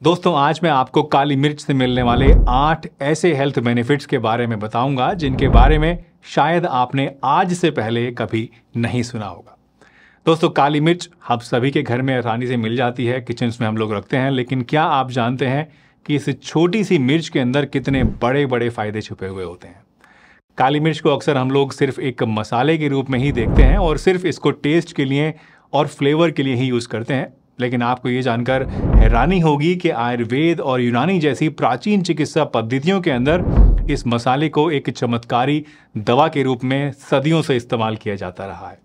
दोस्तों आज मैं आपको काली मिर्च से मिलने वाले 8 ऐसे हेल्थ बेनिफिट्स के बारे में बताऊंगा जिनके बारे में शायद आपने आज से पहले कभी नहीं सुना होगा। दोस्तों काली मिर्च हम सभी के घर में आसानी से मिल जाती है, किचन में हम लोग रखते हैं, लेकिन क्या आप जानते हैं कि इस छोटी सी मिर्च के अंदर कितने बड़े बड़े फायदे छुपे हुए होते हैं। काली मिर्च को अक्सर हम लोग सिर्फ एक मसाले के रूप में ही देखते हैं और सिर्फ इसको टेस्ट के लिए और फ्लेवर के लिए ही यूज़ करते हैं, लेकिन आपको ये जानकर हैरानी होगी कि आयुर्वेद और यूनानी जैसी प्राचीन चिकित्सा पद्धतियों के अंदर इस मसाले को एक चमत्कारी दवा के रूप में सदियों से इस्तेमाल किया जाता रहा है।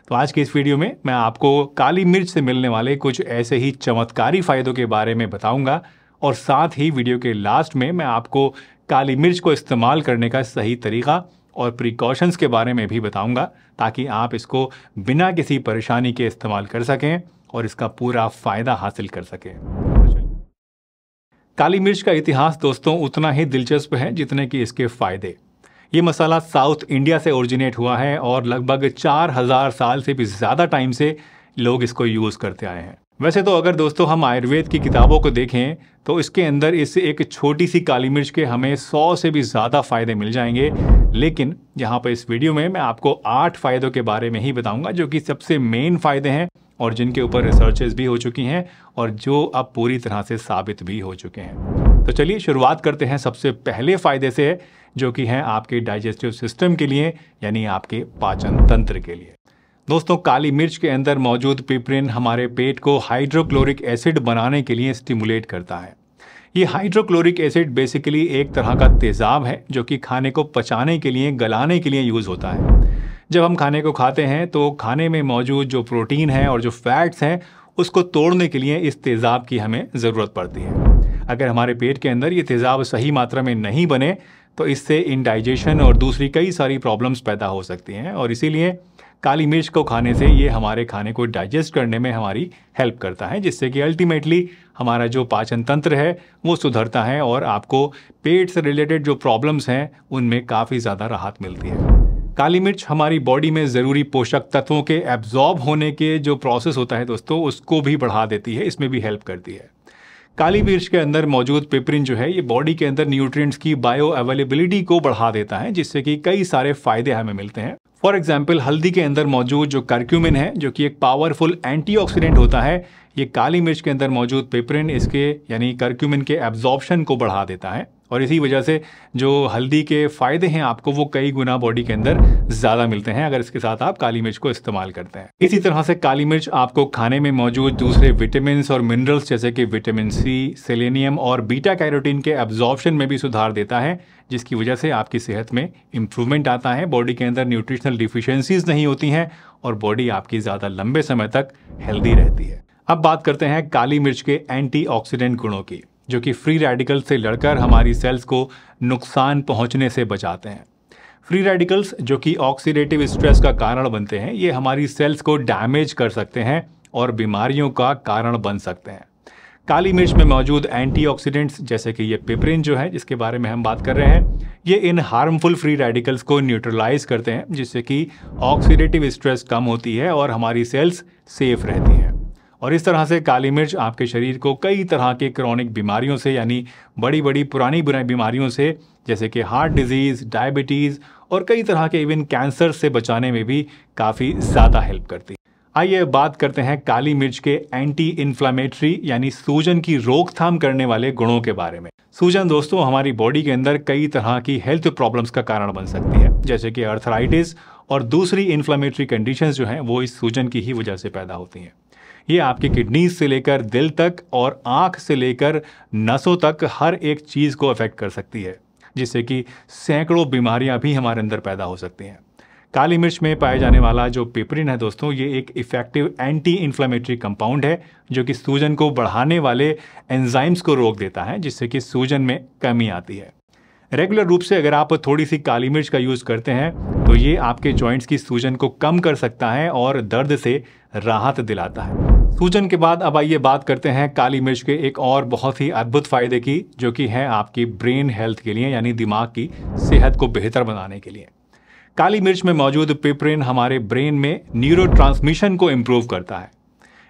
तो आज की इस वीडियो में मैं आपको काली मिर्च से मिलने वाले कुछ ऐसे ही चमत्कारी फायदों के बारे में बताऊंगा और साथ ही वीडियो के लास्ट में मैं आपको काली मिर्च को इस्तेमाल करने का सही तरीका और प्रिकॉशंस के बारे में भी बताऊंगा ताकि आप इसको बिना किसी परेशानी के इस्तेमाल कर सकें और इसका पूरा फायदा हासिल कर सकें। काली मिर्च का इतिहास दोस्तों उतना ही दिलचस्प है जितने कि इसके फायदे। ये मसाला साउथ इंडिया से ओरिजिनेट हुआ है और लगभग 4000 साल से भी ज़्यादा टाइम से लोग इसको यूज़ करते आए हैं। वैसे तो अगर दोस्तों हम आयुर्वेद की किताबों को देखें तो इसके अंदर इस एक छोटी सी काली मिर्च के हमें 100 से भी ज़्यादा फ़ायदे मिल जाएंगे, लेकिन यहाँ पर इस वीडियो में मैं आपको 8 फ़ायदों के बारे में ही बताऊँगा जो कि सबसे मेन फ़ायदे हैं और जिनके ऊपर रिसर्चेस भी हो चुकी हैं और जो अब पूरी तरह से साबित भी हो चुके हैं। तो चलिए शुरुआत करते हैं सबसे पहले फ़ायदे से, जो कि हैं आपके डाइजेस्टिव सिस्टम के लिए, यानी आपके पाचन तंत्र के लिए। दोस्तों काली मिर्च के अंदर मौजूद पिपरिन हमारे पेट को हाइड्रोक्लोरिक एसिड बनाने के लिए स्टिमुलेट करता है। ये हाइड्रोक्लोरिक एसिड बेसिकली एक तरह का तेज़ाब है जो कि खाने को पचाने के लिए, गलाने के लिए यूज़ होता है। जब हम खाने को खाते हैं तो खाने में मौजूद जो प्रोटीन है और जो फैट्स हैं उसको तोड़ने के लिए इस तेज़ाब की हमें ज़रूरत पड़ती है। अगर हमारे पेट के अंदर ये तेज़ाब सही मात्रा में नहीं बने तो इससे इंडाइजेशन और दूसरी कई सारी प्रॉब्लम्स पैदा हो सकती हैं और इसीलिए काली मिर्च को खाने से ये हमारे खाने को डाइजेस्ट करने में हमारी हेल्प करता है, जिससे कि अल्टीमेटली हमारा जो पाचन तंत्र है वो सुधरता है और आपको पेट से रिलेटेड जो प्रॉब्लम्स हैं उनमें काफ़ी ज़्यादा राहत मिलती है। काली मिर्च हमारी बॉडी में ज़रूरी पोषक तत्वों के एब्जॉर्ब होने के जो प्रोसेस होता है दोस्तों उसको भी बढ़ा देती है, इसमें भी हेल्प करती है। काली मिर्च के अंदर मौजूद पिपरिन जो है ये बॉडी के अंदर न्यूट्रिएंट्स की बायो अवेलेबिलिटी को बढ़ा देता है, जिससे कि कई सारे फायदे हमें मिलते हैं। फॉर एग्जाम्पल हल्दी के अंदर मौजूद जो कर्क्यूमिन है जो कि एक पावरफुल एंटीऑक्सीडेंट होता है, ये काली मिर्च के अंदर मौजूद पिपरिन इसके यानी कर्क्यूमिन के एब्जॉर्प्शन को बढ़ा देता है और इसी वजह से जो हल्दी के फ़ायदे हैं आपको वो कई गुना बॉडी के अंदर ज़्यादा मिलते हैं अगर इसके साथ आप काली मिर्च को इस्तेमाल करते हैं। इसी तरह से काली मिर्च आपको खाने में मौजूद दूसरे विटामिन और मिनरल्स जैसे कि विटामिन सी, सेलेनियम और बीटा कैरोटीन के एब्जॉर्प्शन में भी सुधार देता है, जिसकी वजह से आपकी सेहत में इम्प्रूवमेंट आता है, बॉडी के अंदर न्यूट्रिशनल डिफिशियंसीज नहीं होती हैं और बॉडी आपकी ज़्यादा लंबे समय तक हेल्दी रहती है। अब बात करते हैं काली मिर्च के एंटीऑक्सीडेंट गुणों की, जो कि फ्री रेडिकल से लड़कर हमारी सेल्स को नुकसान पहुंचने से बचाते हैं। फ्री रेडिकल्स जो कि ऑक्सीडेटिव स्ट्रेस का कारण बनते हैं, ये हमारी सेल्स को डैमेज कर सकते हैं और बीमारियों का कारण बन सकते हैं। काली मिर्च में मौजूद एंटीऑक्सीडेंट्स जैसे कि ये पिपरिन जो है जिसके बारे में हम बात कर रहे हैं, ये इन हार्मफुल फ्री रेडिकल्स को न्यूट्रलाइज करते हैं, जिससे कि ऑक्सीडेटिव स्ट्रेस कम होती है और हमारी सेल्स सेफ रहती हैं। और इस तरह से काली मिर्च आपके शरीर को कई तरह के क्रॉनिक बीमारियों से यानी बड़ी बड़ी पुरानी बीमारियों से जैसे कि हार्ट डिजीज़, डायबिटीज़ और कई तरह के इवन कैंसर से बचाने में भी काफ़ी ज़्यादा हेल्प करती है। आइए बात करते हैं काली मिर्च के एंटी इन्फ्लामेटरी यानी सूजन की रोकथाम करने वाले गुणों के बारे में। सूजन दोस्तों हमारी बॉडी के अंदर कई तरह की हेल्थ प्रॉब्लम्स का कारण बन सकती है, जैसे कि अर्थराइटिस और दूसरी इन्फ्लामेटरी कंडीशंस जो हैं वो इस सूजन की ही वजह से पैदा होती हैं। ये आपकी किडनीज से लेकर दिल तक और आँख से लेकर नसों तक हर एक चीज़ को अफेक्ट कर सकती है, जिससे कि सैकड़ों बीमारियां भी हमारे अंदर पैदा हो सकती हैं। काली मिर्च में पाए जाने वाला जो पिपरिन है दोस्तों, ये एक इफेक्टिव एंटी इन्फ्लेमेटरी कंपाउंड है जो कि सूजन को बढ़ाने वाले एंजाइम्स को रोक देता है, जिससे कि सूजन में कमी आती है। रेगुलर रूप से अगर आप थोड़ी सी काली मिर्च का यूज़ करते हैं तो ये आपके जॉइंट्स की सूजन को कम कर सकता है और दर्द से राहत दिलाता है। सूजन के बाद अब आइए बात करते हैं काली मिर्च के एक और बहुत ही अद्भुत फायदे की, जो कि है आपकी ब्रेन हेल्थ के लिए यानी दिमाग की सेहत को बेहतर बनाने के लिए। काली मिर्च में मौजूद पिपरिन हमारे ब्रेन में न्यूरोट्रांसमिशन को इम्प्रूव करता है।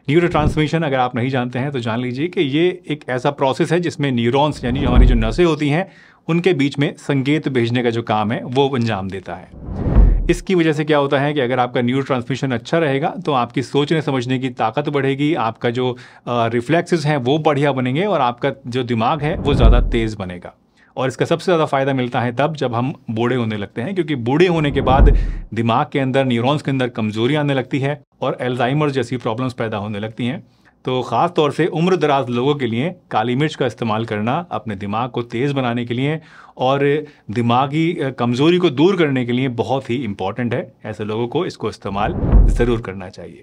न्यूरोट्रांसमिशन अगर आप नहीं जानते हैं तो जान लीजिए कि ये एक ऐसा प्रोसेस है जिसमें न्यूरॉन्स यानी हमारी जो नसें होती हैं उनके बीच में संकेत भेजने का जो काम है वो अंजाम देता है। इसकी वजह से क्या होता है कि अगर आपका न्यूरोट्रांसमिशन अच्छा रहेगा तो आपकी सोचने समझने की ताकत बढ़ेगी, आपका जो रिफ्लेक्सेस हैं वो बढ़िया बनेंगे और आपका जो दिमाग है वो ज़्यादा तेज़ बनेगा। और इसका सबसे ज़्यादा फ़ायदा मिलता है तब जब हम बूढ़े होने लगते हैं, क्योंकि बूढ़े होने के बाद दिमाग के अंदर न्यूरॉन्स के अंदर कमज़ोरी आने लगती है और एल्जाइमर जैसी प्रॉब्लम्स पैदा होने लगती हैं। तो ख़ास तौर से उम्र दराज लोगों के लिए काली मिर्च का इस्तेमाल करना अपने दिमाग को तेज़ बनाने के लिए और दिमागी कमज़ोरी को दूर करने के लिए बहुत ही इम्पॉर्टेंट है। ऐसे लोगों को इसको इस्तेमाल ज़रूर करना चाहिए।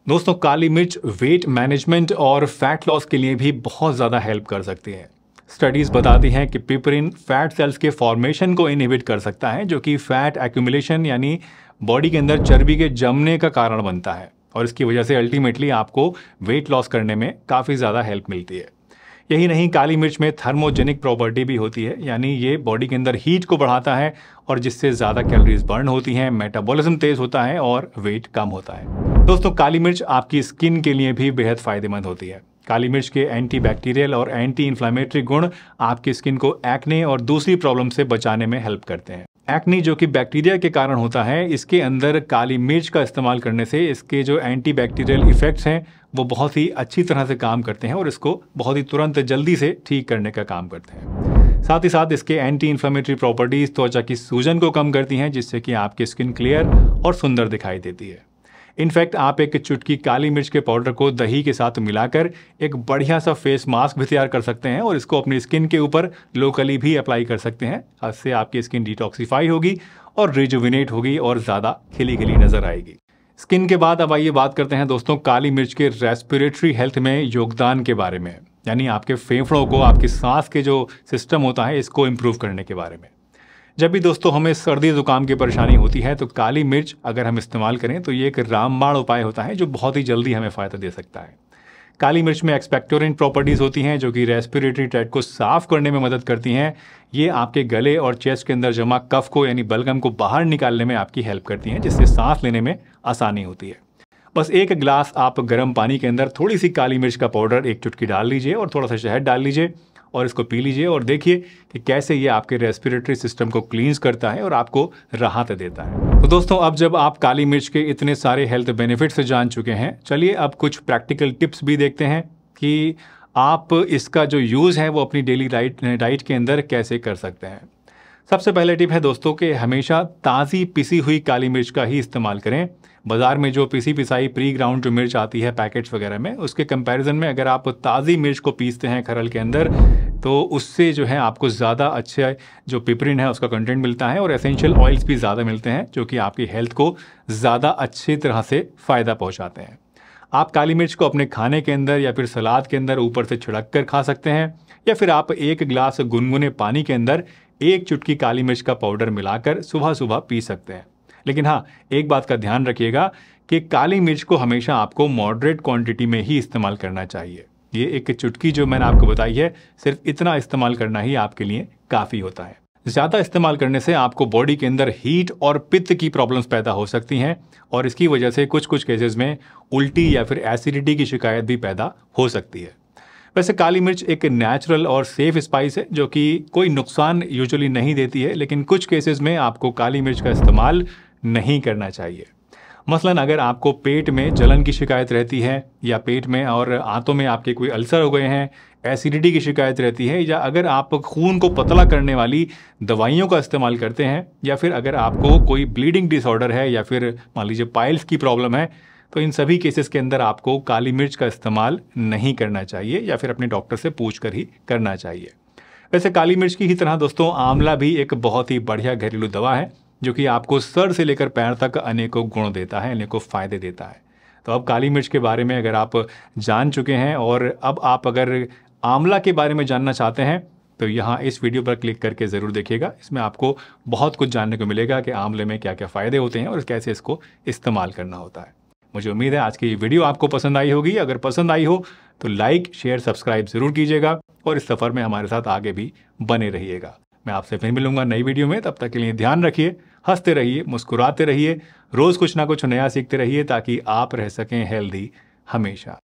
दोस्तों, काली मिर्च वेट मैनेजमेंट और फैट लॉस के लिए भी बहुत ज़्यादा हेल्प कर सकती है। स्टडीज़ बताती हैं कि पिपरिन फैट सेल्स के फॉर्मेशन को इनहिबिट कर सकता है, जो कि फैट एक्यूमुलेशन यानी बॉडी के अंदर चर्बी के जमने का कारण बनता है और इसकी वजह से अल्टीमेटली आपको वेट लॉस करने में काफ़ी ज़्यादा हेल्प मिलती है। यही नहीं, काली मिर्च में थर्मोजेनिक प्रॉपर्टी भी होती है, यानी ये बॉडी के अंदर हीट को बढ़ाता है और जिससे ज़्यादा कैलोरीज बर्न होती हैं, मेटाबॉलिज्म तेज़ होता है और वेट कम होता है। दोस्तों, काली मिर्च आपकी स्किन के लिए भी बेहद फ़ायदेमंद होती है। काली मिर्च के एंटी बैक्टीरियल और एंटी इन्फ्लामेटरी गुण आपकी स्किन को एक्ने और दूसरी प्रॉब्लम से बचाने में हेल्प करते हैं। एक्ने जो कि बैक्टीरिया के कारण होता है, इसके अंदर काली मिर्च का इस्तेमाल करने से इसके जो एंटी बैक्टीरियल इफेक्ट्स हैं वो बहुत ही अच्छी तरह से काम करते हैं और इसको बहुत ही तुरंत जल्दी से ठीक करने का काम करते हैं। साथ ही साथ इसके एंटी इन्फ्लामेटरी प्रॉपर्टीज त्वचा की सूजन को कम करती हैं, जिससे कि आपकी स्किन क्लियर और सुंदर दिखाई देती है। इनफैक्ट आप एक चुटकी काली मिर्च के पाउडर को दही के साथ मिलाकर एक बढ़िया सा फेस मास्क भी तैयार कर सकते हैं और इसको अपनी स्किन के ऊपर लोकली भी अप्लाई कर सकते हैं। इससे आपकी स्किन डिटॉक्सिफाई होगी और रिजुविनेट होगी और ज़्यादा खिली खिली नजर आएगी। स्किन के बाद अब आइए बात करते हैं दोस्तों काली मिर्च के रेस्पिरेटरी हेल्थ में योगदान के बारे में, यानी आपके फेफड़ों को, आपकी सांस के जो सिस्टम होता है इसको इम्प्रूव करने के बारे में। जब भी दोस्तों हमें सर्दी जुकाम की परेशानी होती है तो काली मिर्च अगर हम इस्तेमाल करें तो ये एक रामबाण उपाय होता है जो बहुत ही जल्दी हमें फ़ायदा दे सकता है। काली मिर्च में एक्सपेक्टोरेंट प्रॉपर्टीज़ होती हैं जो कि रेस्पिरेटरी ट्रैक्ट को साफ करने में मदद करती हैं। ये आपके गले और चेस्ट के अंदर जमा कफ को यानी बलगम को बाहर निकालने में आपकी हेल्प करती हैं, जिससे सांस लेने में आसानी होती है। बस एक गिलास आप गर्म पानी के अंदर थोड़ी सी काली मिर्च का पाउडर एक चुटकी डाल लीजिए और थोड़ा सा शहद डाल लीजिए और इसको पी लीजिए और देखिए कि कैसे ये आपके रेस्पिरेटरी सिस्टम को क्लींस करता है और आपको राहत देता है। तो दोस्तों, अब जब आप काली मिर्च के इतने सारे हेल्थ बेनिफिट्स जान चुके हैं, चलिए अब कुछ प्रैक्टिकल टिप्स भी देखते हैं कि आप इसका जो यूज़ है वो अपनी डेली डाइट के अंदर कैसे कर सकते हैं। सबसे पहले टिप है दोस्तों कि हमेशा ताज़ी पिसी हुई काली मिर्च का ही इस्तेमाल करें। बाज़ार में जो पिसी पिसाई प्री ग्राउंड जो मिर्च आती है पैकेट्स वगैरह में, उसके कंपैरिजन में अगर आप ताज़ी मिर्च को पीसते हैं खरल के अंदर तो उससे जो है आपको ज़्यादा अच्छे जो पिपरिन है उसका कंटेंट मिलता है और एसेंशियल ऑयल्स भी ज़्यादा मिलते हैं जो कि आपकी हेल्थ को ज़्यादा अच्छी तरह से फ़ायदा पहुँचाते हैं। आप काली मिर्च को अपने खाने के अंदर या फिर सलाद के अंदर ऊपर से छिड़क कर खा सकते हैं या फिर आप एक गिलास गुनगुने पानी के अंदर एक चुटकी काली मिर्च का पाउडर मिलाकर सुबह सुबह पी सकते हैं। लेकिन हाँ, एक बात का ध्यान रखिएगा कि काली मिर्च को हमेशा आपको मॉडरेट क्वांटिटी में ही इस्तेमाल करना चाहिए। ये एक चुटकी जो मैंने आपको बताई है, सिर्फ इतना इस्तेमाल करना ही आपके लिए काफ़ी होता है। ज़्यादा इस्तेमाल करने से आपको बॉडी के अंदर हीट और पित्त की प्रॉब्लम्स पैदा हो सकती हैं और इसकी वजह से कुछ कुछ केसेस में उल्टी या फिर एसिडिटी की शिकायत भी पैदा हो सकती है। वैसे काली मिर्च एक नेचुरल और सेफ स्पाइस है जो कि कोई नुकसान यूजुअली नहीं देती है, लेकिन कुछ केसेस में आपको काली मिर्च का इस्तेमाल नहीं करना चाहिए। मसलन अगर आपको पेट में जलन की शिकायत रहती है या पेट में और आंतों में आपके कोई अल्सर हो गए हैं, एसिडिटी की शिकायत रहती है, या अगर आप खून को पतला करने वाली दवाइयों का इस्तेमाल करते हैं, या फिर अगर आपको कोई ब्लीडिंग डिसऑर्डर है या फिर मान लीजिए पाइल्स की प्रॉब्लम है, तो इन सभी केसेस के अंदर आपको काली मिर्च का इस्तेमाल नहीं करना चाहिए या फिर अपने डॉक्टर से पूछ कर ही करना चाहिए। वैसे काली मिर्च की ही तरह दोस्तों आंवला भी एक बहुत ही बढ़िया घरेलू दवा है जो कि आपको सर से लेकर पैर तक अनेकों गुण देता है, अनेकों फ़ायदे देता है। तो अब काली मिर्च के बारे में अगर आप जान चुके हैं और अब आप अगर आंवला के बारे में जानना चाहते हैं तो यहाँ इस वीडियो पर क्लिक करके ज़रूर देखिएगा। इसमें आपको बहुत कुछ जानने को मिलेगा कि आंवले में क्या क्या फ़ायदे होते हैं और कैसे इसको इस्तेमाल करना होता है। मुझे उम्मीद है आज की ये वीडियो आपको पसंद आई होगी। अगर पसंद आई हो तो लाइक, शेयर, सब्सक्राइब ज़रूर कीजिएगा और इस सफ़र में हमारे साथ आगे भी बने रहिएगा। मैं आपसे फिर मिलूंगा नई वीडियो में। तब तक के लिए ध्यान रखिए, हंसते रहिए, मुस्कुराते रहिए, रोज़ कुछ ना कुछ नया सीखते रहिए ताकि आप रह सकें हेल्दी हमेशा।